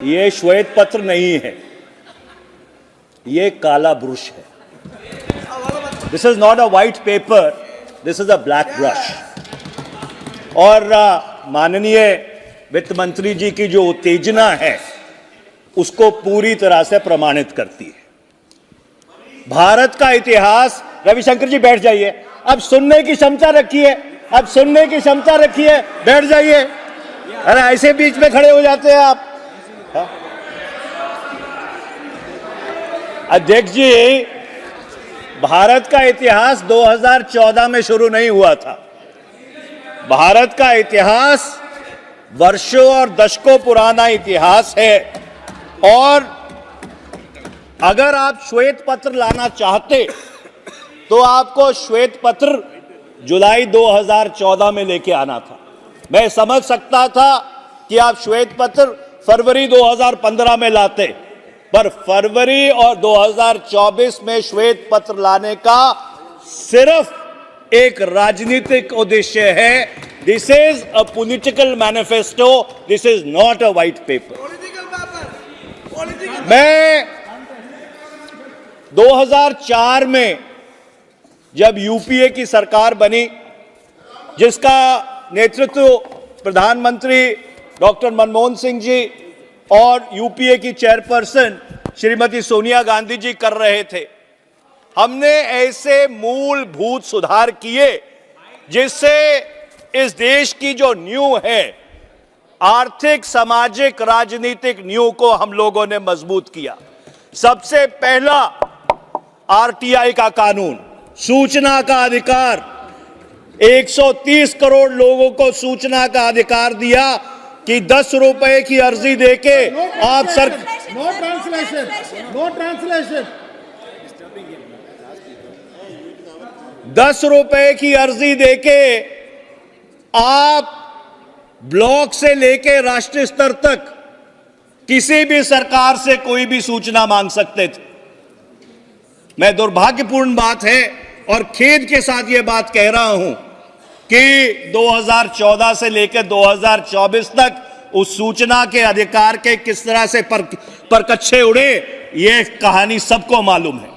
ये श्वेत पत्र नहीं है, ये काला ब्रश है। This is not a white paper, this is a black brush. और माननीय वित्त मंत्री जी की जो उत्तेजना है उसको पूरी तरह से प्रमाणित करती है। भारत का इतिहास, रविशंकर जी बैठ जाइए, अब सुनने की क्षमता रखिए, अब सुनने की क्षमता रखिए, बैठ जाइए। अरे ऐसे बीच में खड़े हो जाते हैं आप। अध्यक्ष जी, भारत का इतिहास 2014 में शुरू नहीं हुआ था। भारत का इतिहास वर्षों और दशकों पुराना इतिहास है। और अगर आप श्वेत पत्र लाना चाहते तो आपको श्वेत पत्र जुलाई 2014 में लेके आना था। मैं समझ सकता था कि आप श्वेत पत्र फरवरी 2015 में लाते, पर फरवरी और 2024 में श्वेत पत्र लाने का सिर्फ एक राजनीतिक उद्देश्य है। This is a political manifesto, this is not a white paper. मैं 2004 में जब यूपीए की सरकार बनी, जिसका नेतृत्व प्रधानमंत्री डॉक्टर मनमोहन सिंह जी और यूपीए की चेयरपर्सन श्रीमती सोनिया गांधी जी कर रहे थे, हमने ऐसे मूलभूत सुधार किए जिससे इस देश की जो नींव है, आर्थिक, सामाजिक, राजनीतिक नींव को हम लोगों ने मजबूत किया। सबसे पहला आरटीआई का कानून, सूचना का अधिकार, 130 करोड़ लोगों को सूचना का अधिकार दिया कि 10 रुपए की अर्जी देके आप सर नो ट्रांसलेशन 10 रुपए की अर्जी देके आप ब्लॉक से लेके राष्ट्रीय स्तर तक किसी भी सरकार से कोई भी सूचना मांग सकते थे। मैं दुर्भाग्यपूर्ण बात है और खेद के साथ यह बात कह रहा हूं कि 2014 से लेकर 2024 तक उस सूचना के अधिकार के किस तरह से परकच्छे उड़े, यह कहानी सबको मालूम है।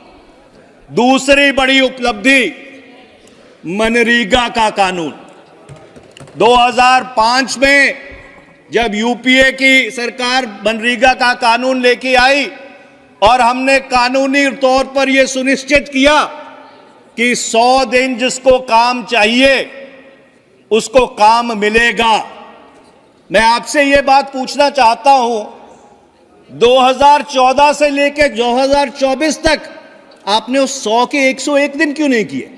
दूसरी बड़ी उपलब्धि, मनरेगा का कानून। 2005 में जब यूपीए की सरकार मनरेगा का कानून लेके आई और हमने कानूनी तौर पर यह सुनिश्चित किया कि 100 दिन जिसको काम चाहिए उसको काम मिलेगा। मैं आपसे यह बात पूछना चाहता हूं, 2014 से लेकर 2024 तक आपने उस 100 के 101 दिन क्यों नहीं किए?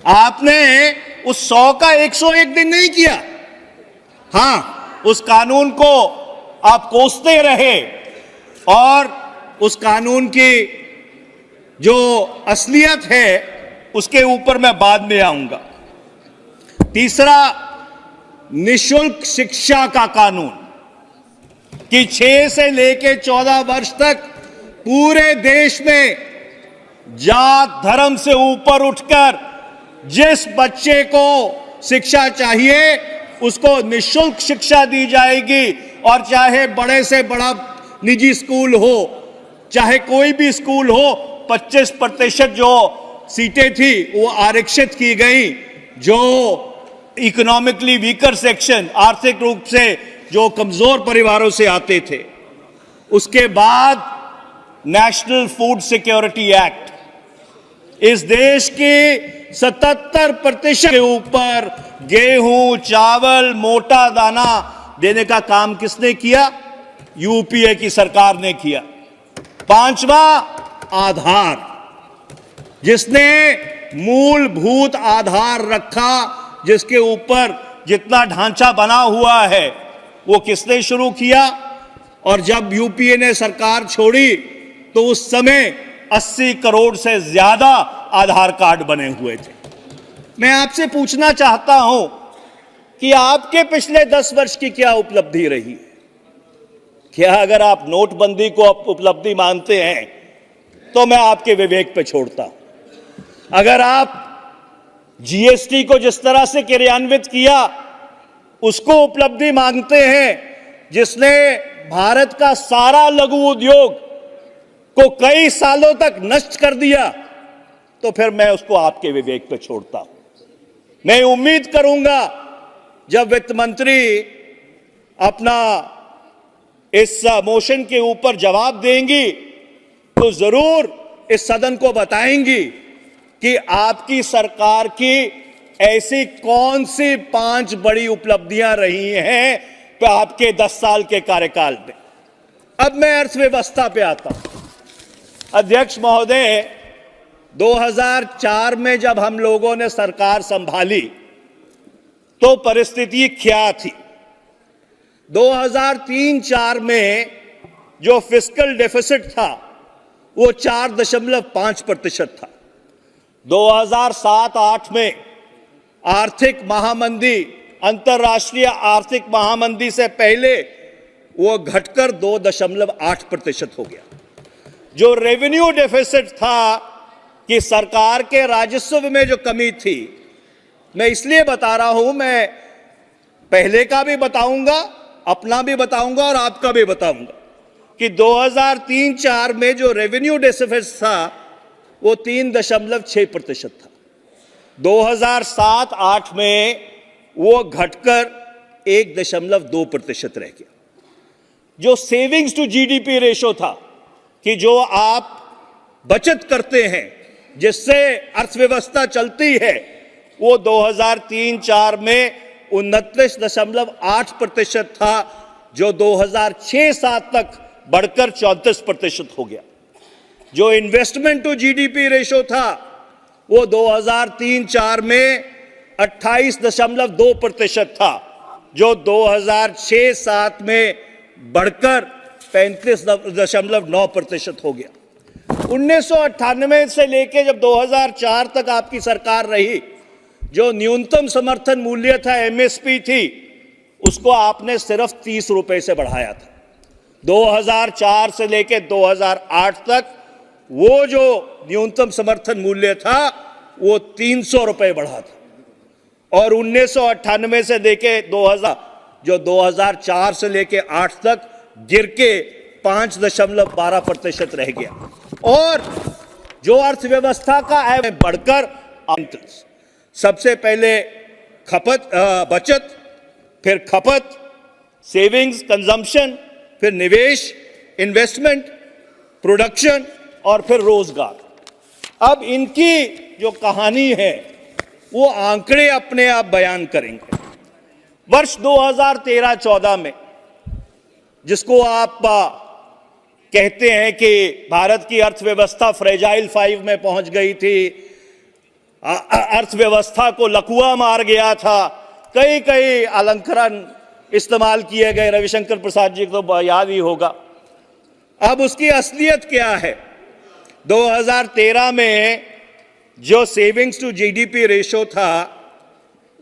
आपने उस 100 का 101 दिन नहीं किया। हां, उस कानून को आप कोसते रहे और उस कानून की जो असलियत है उसके ऊपर मैं बाद में आऊंगा। तीसरा, निशुल्क शिक्षा का कानून कि 6 से लेकर 14 वर्ष तक पूरे देश में जात धर्म से ऊपर उठकर जिस बच्चे को शिक्षा चाहिए उसको निशुल्क शिक्षा दी जाएगी। और चाहे बड़े से बड़ा निजी स्कूल हो, चाहे कोई भी स्कूल हो, 25% जो सीटें थी वो आरक्षित की गई। जो इकोनॉमिकली वीकर सेक्शन, आर्थिक रूप से जो कमजोर परिवारों से आते थे। उसके बाद नेशनल फूड सिक्योरिटी एक्ट, इस देश के 77% के ऊपर गेहूं, चावल, मोटा दाना देने का काम किसने किया? यूपीए की सरकार ने किया। 5वां, आधार, जिसने मूलभूत आधार रखा, जिसके ऊपर जितना ढांचा बना हुआ है वो किसने शुरू किया? और जब यूपीए ने सरकार छोड़ी तो उस समय 80 करोड़ से ज्यादा आधार कार्ड बने हुए थे। मैं आपसे पूछना चाहता हूं कि आपके पिछले 10 वर्ष की क्या उपलब्धि रही है? क्या अगर आप नोटबंदी को उपलब्धि मानते हैं तो मैं आपके विवेक पे छोड़ता हूं। अगर आप जीएसटी को जिस तरह से क्रियान्वित किया उसको उपलब्धि मांगते हैं, जिसने भारत का सारा लघु उद्योग को कई सालों तक नष्ट कर दिया, तो फिर मैं उसको आपके विवेक पे छोड़ता हूं। मैं उम्मीद करूंगा जब वित्त मंत्री अपना इस मोशन के ऊपर जवाब देंगी तो जरूर इस सदन को बताएंगी कि आपकी सरकार की ऐसी कौन सी 5 बड़ी उपलब्धियां रही हैं आपके 10 साल के कार्यकाल में। अब मैं अर्थव्यवस्था पे आता हूं। अध्यक्ष महोदय, 2004 में जब हम लोगों ने सरकार संभाली तो परिस्थिति क्या थी। 2003-04 में जो फिस्कल डेफिसिट था वो 4.5% था। 2007-08 में आर्थिक महामंदी, अंतर्राष्ट्रीय आर्थिक महामंदी से पहले वो घटकर 2.8% हो गया। जो रेवेन्यू डेफिसिट था कि सरकार के राजस्व में जो कमी थी, मैं इसलिए बता रहा हूं, मैं पहले का भी बताऊंगा, अपना भी बताऊंगा और आपका भी बताऊंगा कि 2003-04 में जो रेवेन्यू डेफिसिट था वो 3.6% था। 2007-08 में वो घटकर 1.2% रह गया। जो सेविंग्स टू जीडीपी रेशो था कि जो आप बचत करते हैं जिससे अर्थव्यवस्था चलती है, वो 2003-04 में 29.8% था, जो 2006-07 तक बढ़कर 34% हो गया। जो इन्वेस्टमेंट टू जीडीपी रेशो था वो 2003-04 में 28.2% था, जो 2006-07 में बढ़कर 35.9% हो गया। 1998 से लेकर जब 2004 तक आपकी सरकार रही, जो न्यूनतम समर्थन मूल्य था, एमएसपी थी, उसको आपने सिर्फ 30 रुपए से बढ़ाया था। 2004 से लेकर 2008 तक वो जो न्यूनतम समर्थन मूल्य था वो 300 रुपए बढ़ा था, और 1998 से लेकर 2000, जो 2004 से लेकर 8 तक गिर के 5.12% रह गया। और जो अर्थव्यवस्था का आय बढ़कर सबसे पहले बचत, फिर खपत, सेविंग्स, कंजम्पशन, फिर निवेश, इन्वेस्टमेंट, प्रोडक्शन और फिर रोजगार। अब इनकी जो कहानी है वो आंकड़े अपने आप बयान करेंगे। वर्ष 2013-14 में, जिसको आप कहते हैं कि भारत की अर्थव्यवस्था फ्रेजाइल 5 में पहुंच गई थी, अर्थव्यवस्था को लकवा मार गया था, कई अलंकरण इस्तेमाल किए गए, रविशंकर प्रसाद जी को तो याद ही होगा। अब उसकी असलियत क्या है? 2013 में जो सेविंग्स टू जीडीपी रेशो था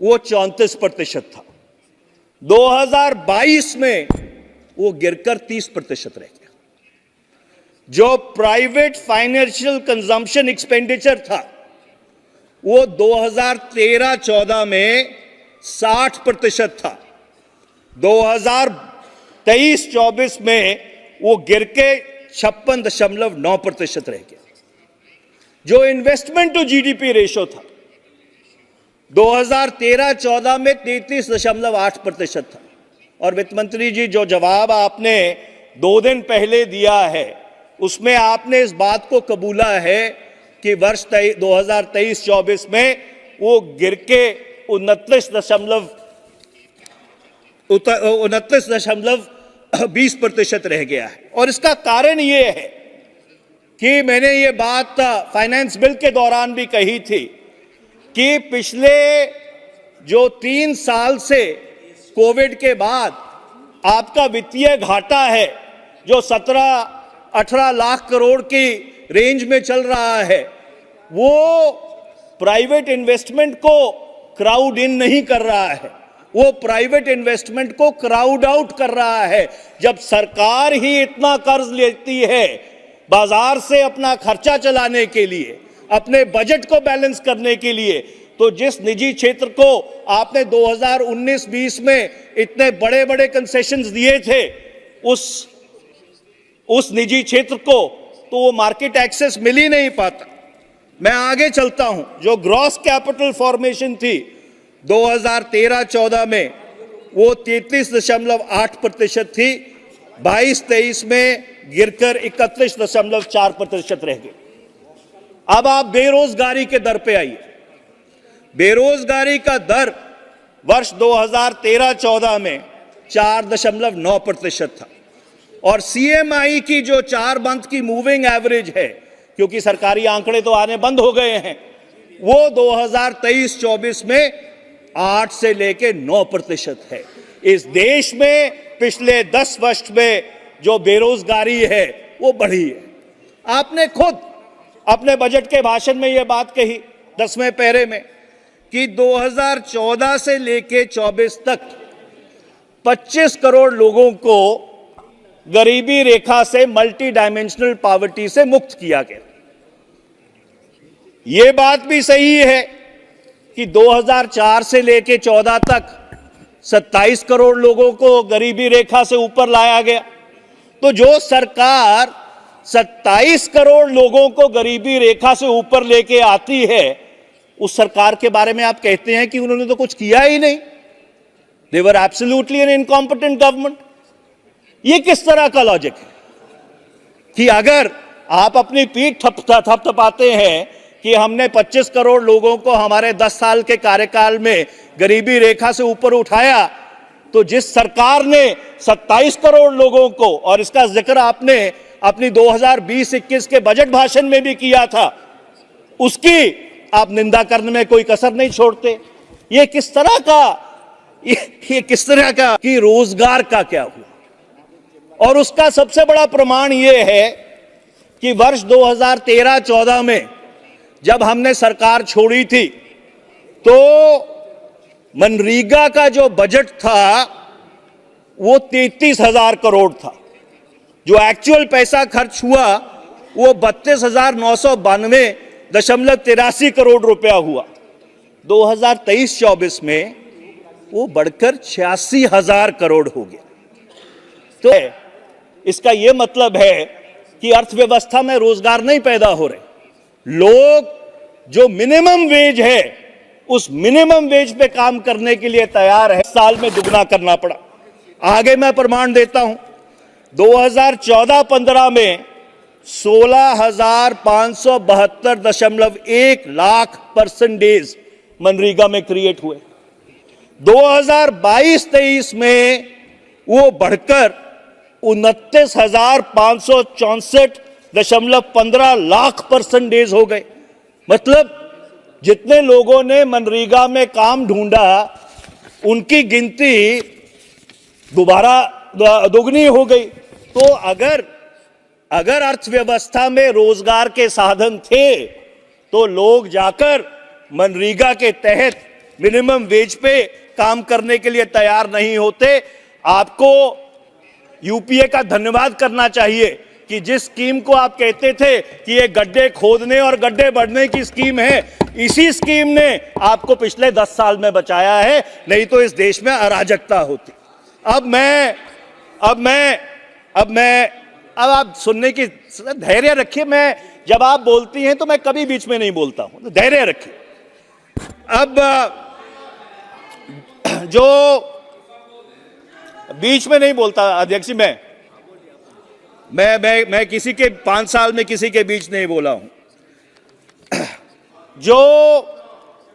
वो 34% था। 2022 में वो गिरकर 30% रह गया। जो प्राइवेट फाइनेंशियल कंजम्पशन एक्सपेंडिचर था वो 2013-14 में 60% था। 2023-24 में वो गिर के 56.9% रह गया। जो इन्वेस्टमेंट टू जीडीपी रेशो था 2013-14 में 33.8% था। और वित्त मंत्री जी, जो जवाब आपने 2 दिन पहले दिया है उसमें आपने इस बात को कबूला है कि वर्ष 2023-24 में वो गिर के 29.20% रह गया है। और इसका कारण ये है कि मैंने ये बात फाइनेंस बिल के दौरान भी कही थी कि पिछले जो 3 साल से कोविड के बाद आपका वित्तीय घाटा है जो 17-18 लाख करोड़ की रेंज में चल रहा है, वो प्राइवेट इन्वेस्टमेंट को क्राउड इन नहीं कर रहा है, वो प्राइवेट इन्वेस्टमेंट को क्राउड आउट कर रहा है। जब सरकार ही इतना कर्ज लेती है बाजार से अपना खर्चा चलाने के लिए, अपने बजट को बैलेंस करने के लिए, तो जिस निजी क्षेत्र को आपने 2019-20 में इतने बड़े बड़े कंसेशंस दिए थे उस निजी क्षेत्र को तो वो मार्केट एक्सेस मिल ही नहीं पाता। मैं आगे चलता हूं, जो ग्रॉस कैपिटल फॉर्मेशन थी 2013-14 में वो 33.8% थी, 22-23 में गिरकर 31.4% रह गई। अब आप बेरोजगारी के दर पे आइए। बेरोजगारी का दर वर्ष 2013-14 में 4.9% था और सीएमआई की जो 4 मंथ की मूविंग एवरेज है, क्योंकि सरकारी आंकड़े तो आने बंद हो गए हैं, वो 2023-24 में 8 से लेके 9% है। इस देश में पिछले 10 वर्ष में जो बेरोजगारी है वो बढ़ी है। आपने खुद अपने बजट के भाषण में ये बात कही 10वें पैरे में कि 2014 से लेके 24 तक 25 करोड़ लोगों को गरीबी रेखा से, मल्टी डायमेंशनल पॉवर्टी से मुक्त किया गया। यह बात भी सही है कि 2004 से लेके 14 तक 27 करोड़ लोगों को गरीबी रेखा से ऊपर लाया गया। तो जो सरकार 27 करोड़ लोगों को गरीबी रेखा से ऊपर लेके आती है, उस सरकार के बारे में आप कहते हैं कि उन्होंने तो कुछ किया ही नहीं। They were absolutely an incompetent government. ये किस तरह का लॉजिक है कि अगर आप अपनी पीठ थपथपाते हैं कि हमने 25 करोड़ लोगों को हमारे 10 साल के कार्यकाल में गरीबी रेखा से ऊपर उठाया, तो जिस सरकार ने 27 करोड़ लोगों को, और इसका जिक्र आपने अपनी 2020-21 के बजट भाषण में भी किया था, उसकी आप निंदा करने में कोई कसर नहीं छोड़ते। ये किस तरह का कि रोजगार का क्या हुआ? और उसका सबसे बड़ा प्रमाण यह है कि वर्ष 2013-14 में जब हमने सरकार छोड़ी थी तो मनरेगा का जो बजट था वो 33,000 करोड़ था। जो एक्चुअल पैसा खर्च हुआ वो 32,992.83 करोड़ रुपया हुआ। 2023-24 में वो बढ़कर 86,000 करोड़ हो गया। तो इसका यह मतलब है कि अर्थव्यवस्था में रोजगार नहीं पैदा हो रहे। लोग जो मिनिमम वेज है उस मिनिमम वेज पे काम करने के लिए तैयार है। साल में दुगना करना पड़ा। आगे मैं प्रमाण देता हूं, 2014-15 में 16,572.1 लाख परसेंटेज मनरेगा में क्रिएट हुए। 2022-23 में वो बढ़कर 29,564.15 लाख परसेंटेज हो गए। मतलब जितने लोगों ने मनरेगा में काम ढूंढा उनकी गिनती दोबारा दोगुनी हो गई। तो अगर अर्थव्यवस्था में रोजगार के साधन थे तो लोग जाकर मनरेगा के तहत मिनिमम वेज पे काम करने के लिए तैयार नहीं होते। आपको यूपीए का धन्यवाद करना चाहिए कि जिस स्कीम को आप कहते थे कि ये गड्ढे खोदने और गड्ढे बढ़ने की स्कीम है, इसी स्कीम ने आपको पिछले 10 साल में बचाया है, नहीं तो इस देश में अराजकता होती। अब आप सुनने की धैर्य रखिए। मैं जब आप बोलती हैं तो मैं कभी बीच में नहीं बोलता हूं, तो धैर्य रखिए। अब जो बीच में नहीं बोलता अध्यक्ष जी, मैं किसी के 5 साल में किसी के बीच नहीं बोला हूं। जो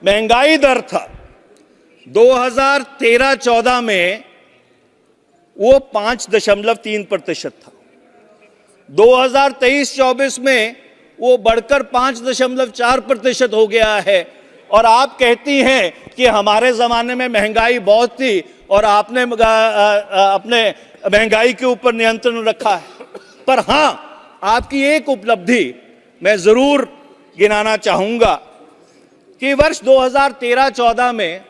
महंगाई दर था 2013-14 में वो 5.3% था। 2023-24 में वो बढ़कर 5.4% हो गया है। और आप कहती हैं कि हमारे जमाने में महंगाई बहुत थी और आपने अपने महंगाई के ऊपर नियंत्रण रखा है। पर हां, आपकी एक उपलब्धि मैं जरूर गिनाना चाहूंगा कि वर्ष 2013-14 में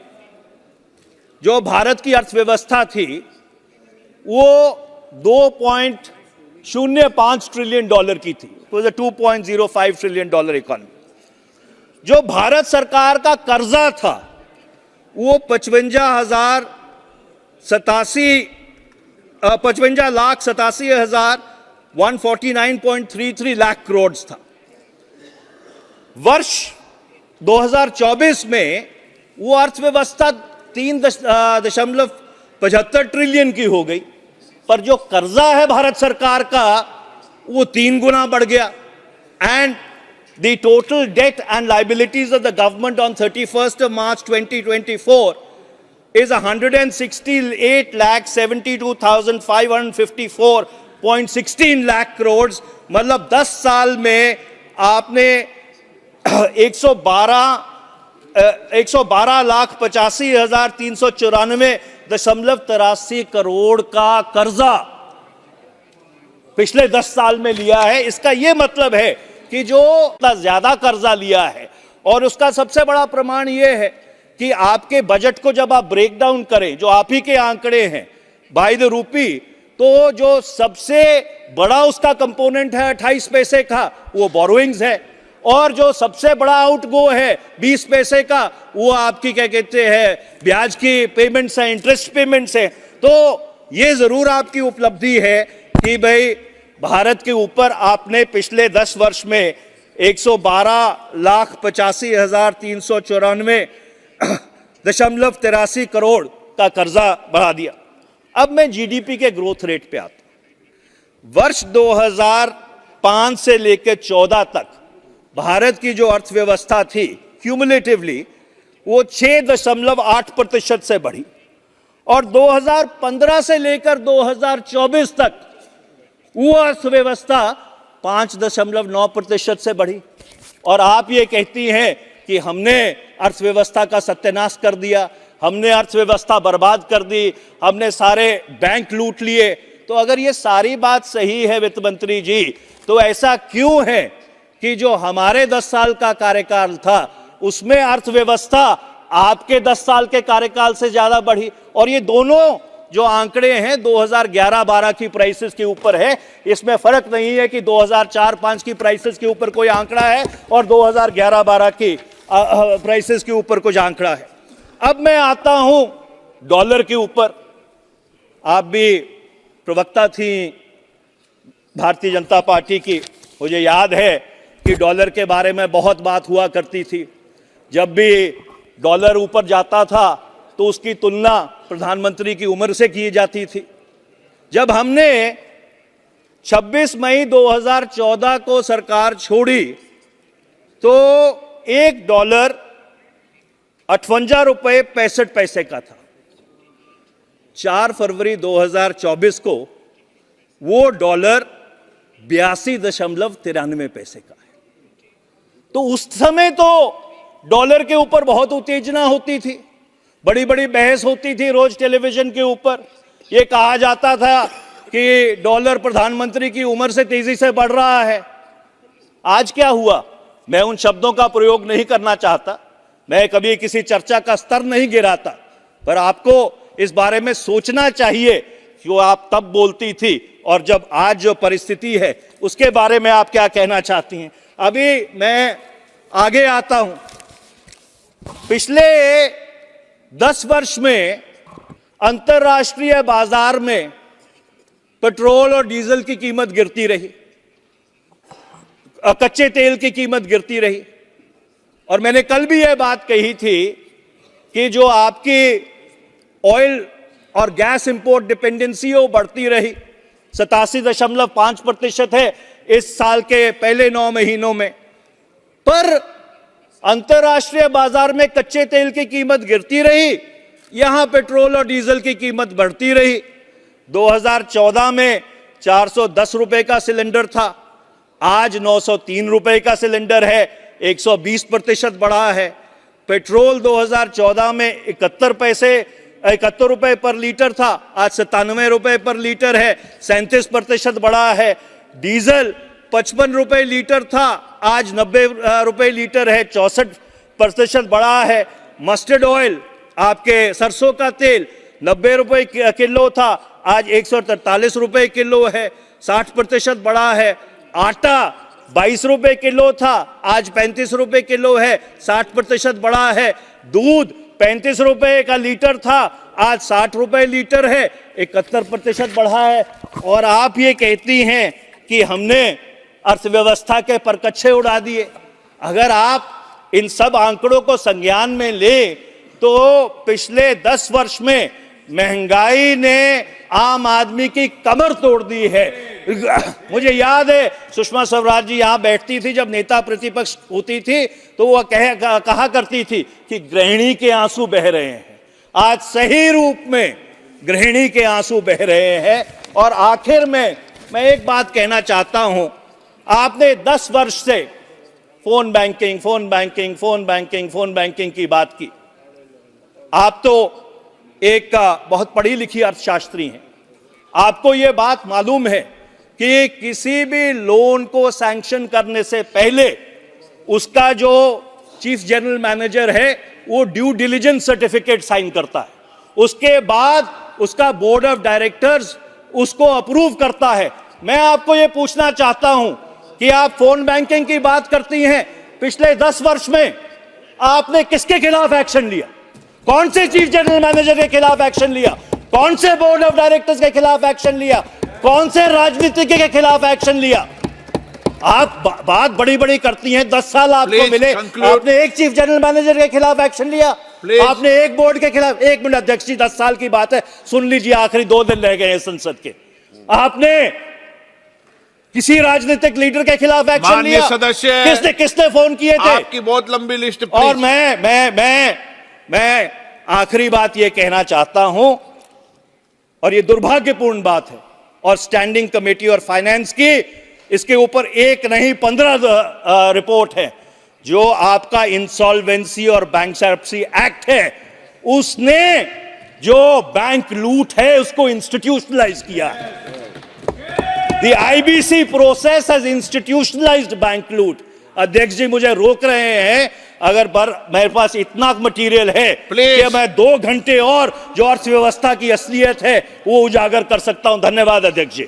जो भारत की अर्थव्यवस्था थी वो $2.05 ट्रिलियन की थी। तो $2.05 ट्रिलियन इकोनॉमी। जो भारत सरकार का कर्जा था वो 55,087 55,87,149.33 लाख करोड़ था। वर्ष 2024 में वो अर्थव्यवस्था 3.75 ट्रिलियन की हो गई, पर जो कर्जा है भारत सरकार का वो 3 गुना बढ़ गया। And the total date and liabilities of the government on 31st of March 2024 is 168,72,554.16 lakh crore. मतलब 10 साल में आपने 112,85,394.83 करोड़ का कर्जा पिछले 10 साल में लिया है। इसका यह मतलब है कि जो ज्यादा कर्जा लिया है, और उसका सबसे बड़ा प्रमाण यह है कि आपके बजट को जब आप ब्रेक डाउन करें, जो आप ही के आंकड़े हैं बाय द रूपी, तो जो सबसे बड़ा उसका कंपोनेंट है 28 पैसे का वो बोरोइंग्स है, और जो सबसे बड़ा आउटगो है 20 पैसे का वो आपकी क्या कहते हैं ब्याज की पेमेंट्स हैं, इंटरेस्ट पेमेंट्स हैं। तो ये जरूर आपकी उपलब्धि है कि भाई भारत के ऊपर आपने पिछले 10 वर्ष में 112,85,394.83 करोड़ का कर्जा बढ़ा दिया। अब मैं जीडीपी के ग्रोथ रेट पे आता हूं। वर्ष 2005 से लेकर 14 तक भारत की जो अर्थव्यवस्था थी क्यूमुलेटिवली वो 6.8% से बढ़ी, और 2015 से लेकर 2024 तक वो अर्थव्यवस्था 5.9% से बढ़ी। और आप ये कहती हैं कि हमने अर्थव्यवस्था का सत्यानाश कर दिया, हमने अर्थव्यवस्था बर्बाद कर दी, हमने सारे बैंक लूट लिए। तो अगर ये सारी बात सही है वित्त मंत्री जी, तो ऐसा क्यों है कि जो हमारे 10 साल का कार्यकाल था उसमें अर्थव्यवस्था आपके 10 साल के कार्यकाल से ज्यादा बढ़ी? और ये दोनों जो आंकड़े हैं 2011-12 की प्राइसेस के ऊपर है, इसमें फर्क नहीं है कि 2004-5 की प्राइसेस के ऊपर कोई आंकड़ा है और 2011-12 की प्राइसेस के ऊपर कुछ आंकड़ा है। अब मैं आता हूं डॉलर के ऊपर। आप भी प्रवक्ता थी भारतीय जनता पार्टी की, मुझे याद है कि डॉलर के बारे में बहुत बात हुआ करती थी। जब भी डॉलर ऊपर जाता था तो उसकी तुलना प्रधानमंत्री की उम्र से की जाती थी। जब हमने 26 मई 2014 को सरकार छोड़ी तो $1 58 रुपये 65 पैसे का था। 4 फरवरी 2024 को वो डॉलर 82.93 पैसे का है। तो उस समय तो डॉलर के ऊपर बहुत उत्तेजना होती थी, बड़ी बड़ी बहस होती थी रोज टेलीविजन के ऊपर। ये कहा जाता था कि डॉलर प्रधानमंत्री की उम्र से तेजी से बढ़ रहा है। आज क्या हुआ? मैं उन शब्दों का प्रयोग नहीं करना चाहता, मैं कभी किसी चर्चा का स्तर नहीं गिराता, पर आपको इस बारे में सोचना चाहिए कि वो आप तब बोलती थी और जब आज जो परिस्थिति है उसके बारे में आप क्या कहना चाहती हैं। अभी मैं आगे आता हूं। पिछले 10 वर्ष में अंतर्राष्ट्रीय बाजार में पेट्रोल और डीजल की कीमत गिरती रही, कच्चे तेल की कीमत गिरती रही, और मैंने कल भी यह बात कही थी कि जो आपकी ऑयल और गैस इंपोर्ट डिपेंडेंसी वो बढ़ती रही। 87.5% है इस साल के पहले 9 महीनों में, पर अंतर्राष्ट्रीय बाजार में कच्चे तेल की कीमत गिरती रही, यहां पेट्रोल और डीजल की कीमत बढ़ती रही। 2014 में 410 रुपए का सिलेंडर था, आज 903 रुपए का सिलेंडर है, 120% बढ़ा है। पेट्रोल 2014 में 71 रुपए पर लीटर था, आज 97 रुपए पर लीटर है, 37% बढ़ा है। डीजल 55 रुपए लीटर था, आज 90 रुपए लीटर है, 64% बढ़ा है। मस्टर्ड ऑयल, आपके सरसों का तेल 90 रुपए किलो था, आज 143 रुपए किलो है, 60% बढ़ा है। आटा 22 रुपए किलो था, आज 35 रुपए किलो है, 60% बढ़ा है। दूध 35 रुपए का लीटर था, आज 60 रुपए लीटर है, 71% बढ़ा है। और आप ये कहती हैं कि हमने अर्थव्यवस्था के परकच्छे उड़ा दिए। अगर आप इन सब आंकड़ों को संज्ञान में ले तो पिछले 10 वर्ष में महंगाई ने आम आदमी की कमर तोड़ दी है। मुझे याद है सुषमा स्वराज जी यहां बैठती थी जब नेता प्रतिपक्ष होती थी, तो वह कहा करती थी कि गृहिणी के आंसू बह रहे हैं। आज सही रूप में गृहिणी के आंसू बह रहे हैं। और आखिर में मैं एक बात कहना चाहता हूं, आपने 10 वर्ष से phone banking phone banking phone banking phone banking की बात की। आप तो एक बहुत पढ़ी लिखी अर्थशास्त्री हैं, आपको यह बात मालूम है कि किसी भी लोन को सैंक्शन करने से पहले उसका जो चीफ जनरल मैनेजर है वो ड्यू डिलिजेंस सर्टिफिकेट साइन करता है। उसके बाद उसका बोर्ड ऑफ डायरेक्टर्स उसको अप्रूव करता है। मैं आपको यह पूछना चाहता हूं कि आप फोन बैंकिंग की बात करती हैं, पिछले 10 वर्ष में आपने किसके खिलाफ एक्शन लिया? कौन से चीफ जनरल मैनेजर के खिलाफ एक्शन लिया? कौन से बोर्ड ऑफ डायरेक्टर्स के खिलाफ एक्शन लिया? कौन से राजनीतिज्ञ के खिलाफ एक्शन लिया? आप बात बड़ी बड़ी करती हैं, 10 साल आपको मिले, आपने एक चीफ जनरल मैनेजर के खिलाफ एक्शन लिया? आपने एक बोर्ड के खिलाफ? 1 मिनट अध्यक्ष जी, 10 साल की बात है, सुन लीजिए, आखिरी 2 दिन रह गए हैं संसद के। आपने किसी राजनीतिक लीडर के खिलाफ एक्शन लिया? सदस्य किसने फोन किए थे? आपकी बहुत लंबी लिस्ट। और मैं आखिरी बात यह कहना चाहता हूं, और यह दुर्भाग्यपूर्ण बात है, और स्टैंडिंग कमेटी और फाइनेंस की इसके ऊपर एक नहीं 15 रिपोर्ट है। जो आपका इंसॉल्वेंसी और बैंकरप्सी एक्ट है, उसने जो बैंक लूट है उसको इंस्टीट्यूशनलाइज किया है। The IBC process has institutionalized bank लूट। अध्यक्ष जी मुझे रोक रहे हैं, अगर मेरे पास इतना मटेरियल है कि मैं 2 घंटे और जो अर्थव्यवस्था की असलियत है वो उजागर कर सकता हूं। धन्यवाद अध्यक्ष जी।